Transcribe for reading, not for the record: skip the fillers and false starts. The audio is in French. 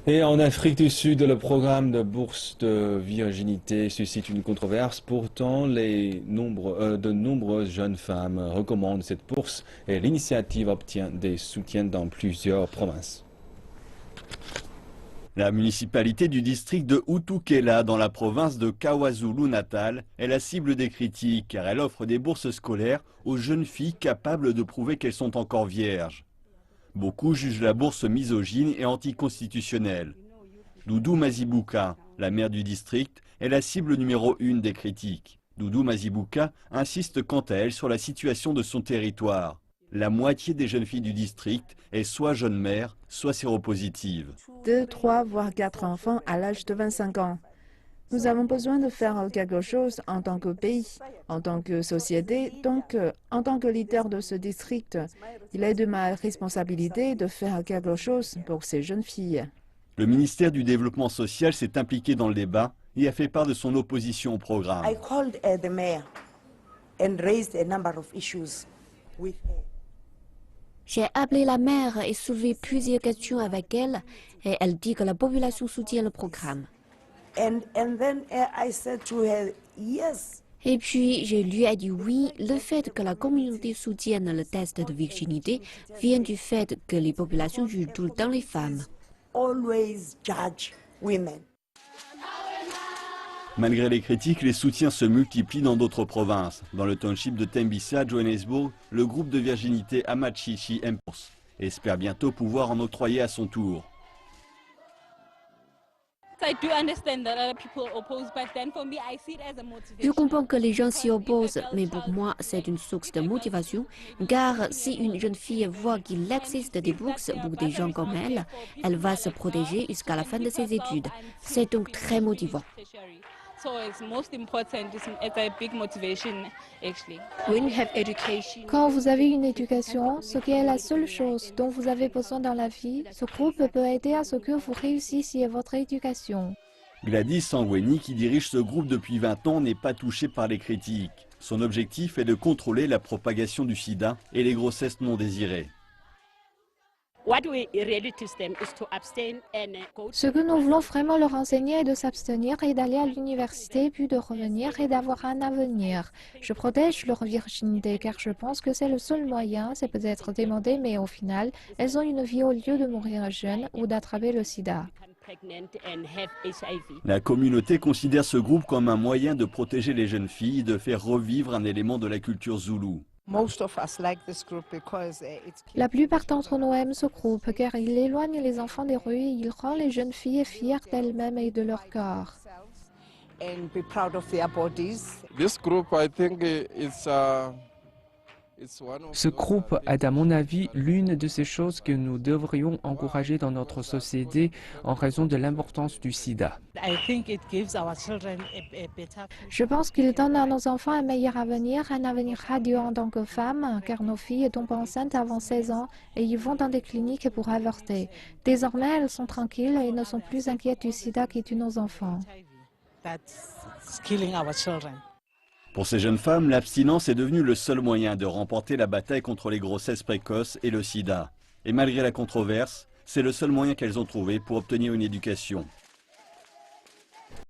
Et en Afrique du Sud, le programme de bourse de virginité suscite une controverse. Pourtant, de nombreuses jeunes femmes recommandent cette bourse et l'initiative obtient des soutiens dans plusieurs provinces. La municipalité du district de Utukela, dans la province de KwaZulu-Natal, est la cible des critiques car elle offre des bourses scolaires aux jeunes filles capables de prouver qu'elles sont encore vierges. Beaucoup jugent la bourse misogyne et anticonstitutionnelle. Doudou Mazibuka, la maire du district, est la cible numéro 1 des critiques. Doudou Mazibuka insiste quant à elle sur la situation de son territoire. La moitié des jeunes filles du district est soit jeune mère, soit séropositive. 2, 3, voire 4 enfants à l'âge de 25 ans. Nous avons besoin de faire quelque chose en tant que pays, en tant que société, donc en tant que leader de ce district. Il est de ma responsabilité de faire quelque chose pour ces jeunes filles. Le ministère du Développement social s'est impliqué dans le débat et a fait part de son opposition au programme. I called the mayor and raised a number of issues with her. J'ai appelé la mère et soulevé plusieurs questions avec elle et elle dit que la population soutient le programme. And then I said to her, yes. Et puis, je lui ai dit oui, le fait que la communauté soutienne le test de virginité vient du fait que les populations jugent tout le temps les femmes. Always judge women. Malgré les critiques, les soutiens se multiplient dans d'autres provinces. Dans le township de Tembisa, Johannesburg, le groupe de virginité Amachichi Impulse espère bientôt pouvoir en octroyer à son tour. Je comprends que les gens s'y opposent, mais pour moi, c'est une source de motivation, car si une jeune fille voit qu'il existe des bourses pour des gens comme elle, elle va se protéger jusqu'à la fin de ses études. C'est donc très motivant. Quand vous avez une éducation, ce qui est la seule chose dont vous avez besoin dans la vie, ce groupe peut aider à ce que vous réussissiez votre éducation. Gladys Sangweni, qui dirige ce groupe depuis 20 ans, n'est pas touchée par les critiques. Son objectif est de contrôler la propagation du sida et les grossesses non désirées. Ce que nous voulons vraiment leur enseigner est de s'abstenir et d'aller à l'université, puis de revenir et d'avoir un avenir. Je protège leur virginité car je pense que c'est le seul moyen, c'est peut-être demandé, mais au final, elles ont une vie au lieu de mourir jeunes ou d'attraper le sida. La communauté considère ce groupe comme un moyen de protéger les jeunes filles et de faire revivre un élément de la culture zoulou. La plupart d'entre nous aiment ce groupe car il éloigne les enfants des rues et il rend les jeunes filles fières d'elles-mêmes et de leur corps. Ce groupe est à mon avis l'une de ces choses que nous devrions encourager dans notre société en raison de l'importance du sida. Je pense qu'il donne à nos enfants un meilleur avenir, un avenir radieux en tant que femmes, car nos filles tombent enceintes avant 16 ans et ils vont dans des cliniques pour avorter. Désormais, elles sont tranquilles et ne sont plus inquiètes du sida qui tue nos enfants. Pour ces jeunes femmes, l'abstinence est devenue le seul moyen de remporter la bataille contre les grossesses précoces et le sida. Et malgré la controverse, c'est le seul moyen qu'elles ont trouvé pour obtenir une éducation.